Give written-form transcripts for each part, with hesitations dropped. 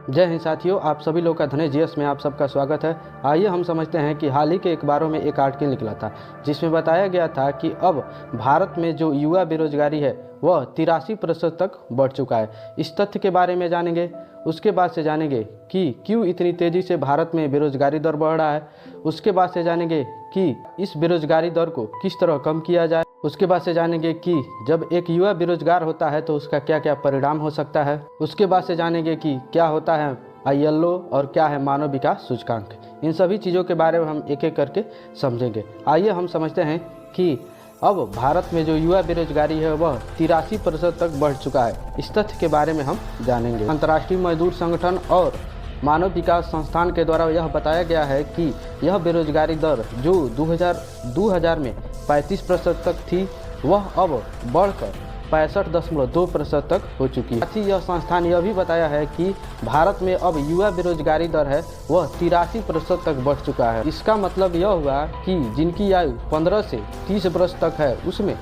जय हिंद साथियों, आप सभी लोग का धन्य जीएस में आप सबका स्वागत है। आइए हम समझते हैं कि हाल ही के अखबारों में एक आर्टिकल निकला था जिसमें बताया गया था कि अब भारत में जो युवा बेरोजगारी है वह 83% तक बढ़ चुका है। इस तथ्य के बारे में जानेंगे। उसके बाद से जानेंगे कि क्यों इतनी तेज़ी से भारत में बेरोजगारी दर बढ़ रहा है। उसके बाद से जानेंगे कि इस बेरोजगारी दर को किस तरह कम किया जाए। उसके बाद से जानेंगे कि जब एक युवा बेरोजगार होता है तो उसका क्या क्या परिणाम हो सकता है। उसके बाद से जानेंगे कि क्या होता है ILO और क्या है मानव विकास सूचकांक। इन सभी चीज़ों के बारे में हम एक एक करके समझेंगे। आइए हम समझते हैं कि अब भारत में जो युवा बेरोजगारी है वह 83% तक बढ़ चुका है। इस तथ्य के बारे में हम जानेंगे। अंतर्राष्ट्रीय मजदूर संगठन और मानव विकास संस्थान के द्वारा यह बताया गया है कि यह बेरोजगारी दर जो 2000 में 35% तक थी वह अब बढ़कर 65.2% तक हो चुकी है। साथ ही यह संस्थान यह भी बताया है कि भारत में अब युवा बेरोजगारी दर है वह 83% तक बढ़ चुका है। इसका मतलब यह हुआ कि जिनकी आयु 15 से 30 वर्ष तक है उसमें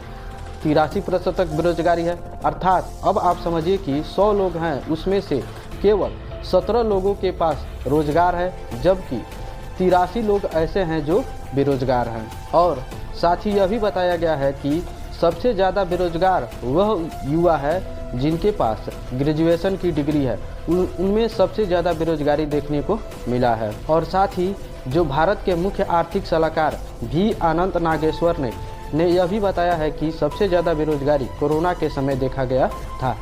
83% तक बेरोजगारी है। अर्थात अब आप समझिए कि 100 लोग हैं उसमें से केवल 17 लोगों के पास रोजगार है, जबकि 83 लोग ऐसे हैं जो बेरोजगार हैं। और साथ ही यह भी बताया गया है कि सबसे ज़्यादा बेरोजगार वह युवा है जिनके पास ग्रेजुएशन की डिग्री है, उनमें सबसे ज़्यादा बेरोजगारी देखने को मिला है। और साथ ही जो भारत के मुख्य आर्थिक सलाहकार V अनंत नागेश्वर ने यह भी बताया है कि सबसे ज़्यादा बेरोजगारी कोरोना के समय देखा गया था,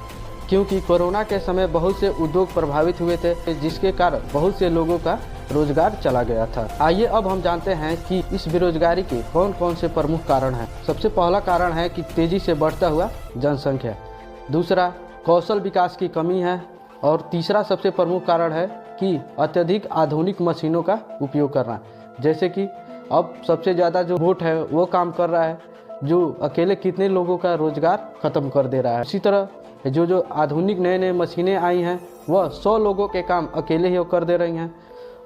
क्योंकि कोरोना के समय बहुत से उद्योग प्रभावित हुए थे जिसके कारण बहुत से लोगों का रोजगार चला गया था। आइए अब हम जानते हैं कि इस बेरोजगारी के कौन कौन से प्रमुख कारण हैं। सबसे पहला कारण है कि तेजी से बढ़ता हुआ जनसंख्या। दूसरा, कौशल विकास की कमी है। और तीसरा सबसे प्रमुख कारण है कि अत्यधिक आधुनिक मशीनों का उपयोग करना, जैसे कि अब सबसे ज़्यादा जो रोबोट है वो काम कर रहा है जो अकेले कितने लोगों का रोजगार खत्म कर दे रहा है। इसी तरह जो आधुनिक नए मशीनें आई हैं वह 100 लोगों के काम अकेले ही कर दे रही हैं।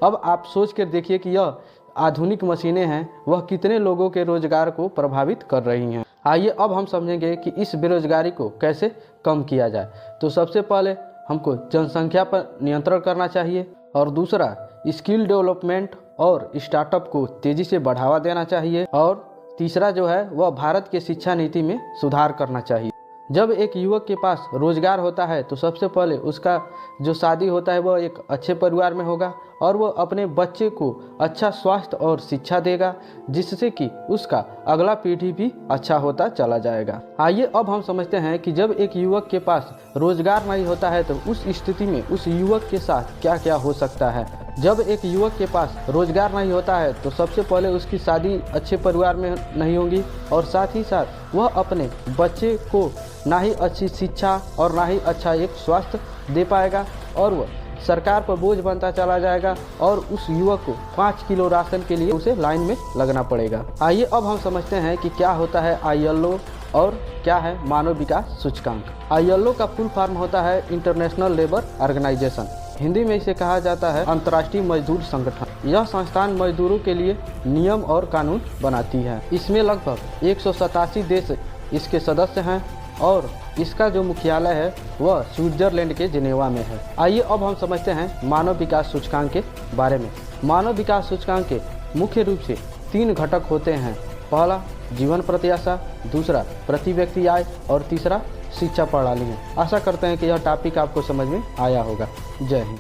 अब आप सोच कर देखिए कि यह आधुनिक मशीनें हैं वह कितने लोगों के रोजगार को प्रभावित कर रही हैं। आइए अब हम समझेंगे कि इस बेरोजगारी को कैसे कम किया जाए। तो सबसे पहले हमको जनसंख्या पर नियंत्रण करना चाहिए, और दूसरा स्किल डेवलपमेंट और स्टार्टअप को तेज़ी से बढ़ावा देना चाहिए, और तीसरा जो है वह भारत के शिक्षा नीति में सुधार करना चाहिए। जब एक युवक के पास रोजगार होता है तो सबसे पहले उसका जो शादी होता है वह एक अच्छे परिवार में होगा और वह अपने बच्चे को अच्छा स्वास्थ्य और शिक्षा देगा, जिससे कि उसका अगला पीढ़ी भी अच्छा होता चला जाएगा। आइए अब हम समझते हैं कि जब एक युवक के पास रोजगार नहीं होता है तो उस स्थिति में उस युवक के साथ क्या क्या हो सकता है। जब एक युवक के पास रोजगार नहीं होता है तो सबसे पहले उसकी शादी अच्छे परिवार में नहीं होगी, और साथ ही साथ वह अपने बच्चे को ना ही अच्छी शिक्षा और ना ही अच्छा एक स्वास्थ्य दे पाएगा, और वह सरकार पर बोझ बनता चला जाएगा और उस युवक को 5 किलो राशन के लिए उसे लाइन में लगना पड़ेगा। आइए अब हम समझते हैं कि क्या होता है ILO और क्या है मानव विकास सूचकांक। ILO का फुल फॉर्म होता है इंटरनेशनल लेबर ऑर्गेनाइजेशन। हिंदी में इसे कहा जाता है अंतर्राष्ट्रीय मजदूर संगठन। यह संस्थान मजदूरों के लिए नियम और कानून बनाती है। इसमें लगभग 187 देश इसके सदस्य हैं और इसका जो मुख्यालय है वह स्विट्जरलैंड के जिनेवा में है। आइए अब हम समझते हैं मानव विकास सूचकांक के बारे में। मानव विकास सूचकांक के मुख्य रूप से 3 घटक होते हैं। पहला जीवन प्रत्याशा, दूसरा प्रति व्यक्ति आय और तीसरा शिक्षा प्रणाली है। आशा करते हैं कि यह टॉपिक आपको समझ में आया होगा। जय हिंद।